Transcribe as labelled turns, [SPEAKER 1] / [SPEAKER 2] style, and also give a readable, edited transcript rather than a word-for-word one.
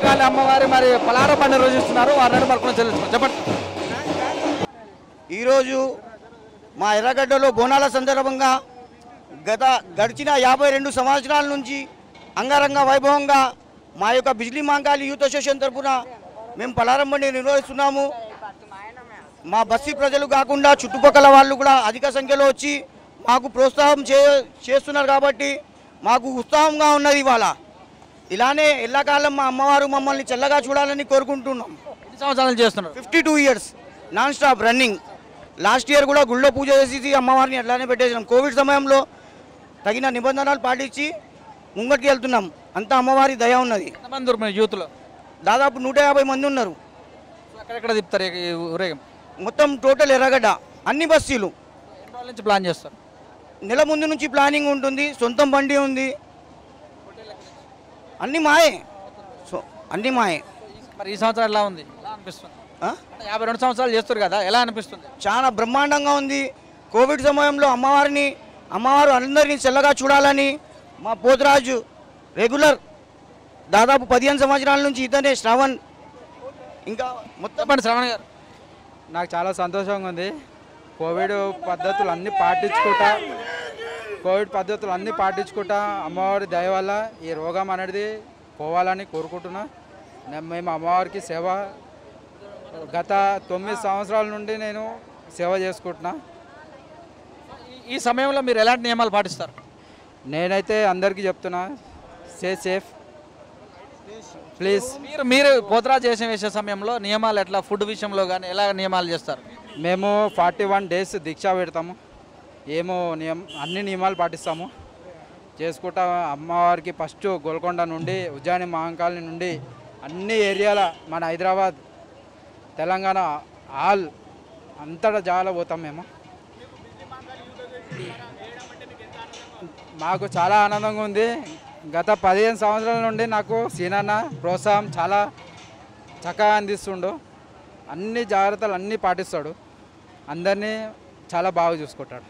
[SPEAKER 1] మహంకాళి అమ్మవారి మరి పలార పండుగ నిర్వహిస్తున్నారు. వారిని మరొకరు చెల్లించుకోండి. చెప్పండి.
[SPEAKER 2] ఈరోజు మా ఎర్రగడ్డలో బోనాల సందర్భంగా గడిచిన 52 సంవత్సరాల నుంచి అంగరంగ వైభవంగా మా యొక్క బిజ్లీ మహంకాళి యూత్ అసోసియేషన్ తరఫున మేము పలారం బండి నిర్వహిస్తున్నాము. మా బస్తీ ప్రజలు కాకుండా చుట్టుపక్కల వాళ్ళు కూడా అధిక సంఖ్యలో వచ్చి మాకు ప్రోత్సాహం చేస్తున్నారు కాబట్టి మాకు ఉత్సాహంగా ఉన్నది. ఇవాళ ఇలానే ఎల్లకాలం మా అమ్మవారు మమ్మల్ని చల్లగా చూడాలని కోరుకుంటున్నాం.
[SPEAKER 1] ఎన్ని సంవత్సరాలు చేస్తున్నారు?
[SPEAKER 2] 52 years non stop running. Last year కూడా గుళ్ళో పూజ చేసి అమ్మవారిని అట్లానే పెట్టేసినాం. కోవిడ్ సమయంలో తగిన నిబంధనలు పాటించి ముంగటికి వెళ్తున్నాం. అంతా అమ్మవారి దయ ఉన్నది.
[SPEAKER 1] ఎంతమంది ఉన్నారు యూత్లో?
[SPEAKER 2] దాదాపు 150 మంది ఉన్నారు.
[SPEAKER 1] ఎక్కడెక్కడ తిప్పుతారు ఈ ఊరేగం?
[SPEAKER 2] మొత్తం టోటల్ ఎర్రగడ్డ అన్ని బస్తీలు.
[SPEAKER 1] ఎన్ని రోజుల నుంచి ప్లాన్ చేస్తారు?
[SPEAKER 2] నెల ముందు నుంచి ప్లానింగ్ ఉంటుంది. సొంతం బండి ఉంది. అన్నీ మాయే. అన్నీ మాయే.
[SPEAKER 1] మరి ఈ సంవత్సరం ఎలా ఉంది? ఎలా అనిపిస్తుంది? 52 సంవత్సరాలు చేస్తారు కదా, ఎలా అనిపిస్తుంది?
[SPEAKER 2] చాలా బ్రహ్మాండంగా ఉంది. కోవిడ్ సమయంలో అమ్మవారు అందరినీ చల్లగా చూడాలని మా పోతురాజు రెగ్యులర్ దాదాపు 15 సంవత్సరాల నుంచి ఇతనే శ్రవణ్. ఇంకా మొత్తం
[SPEAKER 1] శ్రవణ్ గారు,
[SPEAKER 3] నాకు చాలా సంతోషంగా ఉంది. కోవిడ్ పద్ధతులు అన్నీ పాటించుకుంటా అమ్మవారి దయ వల్ల ఈ రోగం అనేది పోవాలని కోరుకుంటున్నా. మేము అమ్మవారికి సేవ గత 9 సంవత్సరాల నుండి నేను సేవ చేసుకుంటున్నా.
[SPEAKER 1] ఈ సమయంలో మీరు ఎలాంటి నియమాలు పాటిస్తారు?
[SPEAKER 3] నేనైతే అందరికీ చెప్తున్నా, సేఫ్ ప్లీజ్.
[SPEAKER 1] మీరు పోతరాజు వేసే సమయంలో నియమాలు ఎట్లా, ఫుడ్ విషయంలో కానీ ఎలా నియమాలు చేస్తారు?
[SPEAKER 3] మేము 41 డేస్ దీక్ష పెడతాము. అన్ని నియమాలు పాటిస్తాము చేసుకుంటా. అమ్మవారికి ఫస్ట్ గోల్కొండ నుండి ఉజ్జాని మహంకాళి నుండి అన్ని ఏరియాల మన హైదరాబాద్ తెలంగాణ ఆల్ అంతటా చాలా పోతాం మేము. మాకు చాలా ఆనందంగా ఉంది. గత 15 సంవత్సరాల నుండి నాకు సీనన్న ప్రోత్సాహం చాలా చక్కగా అందిస్తుండు. అన్ని జాగ్రత్తలు అన్నీ పాటిస్తాడు. అందరినీ చాలా బాగా చూసుకుంటాడు.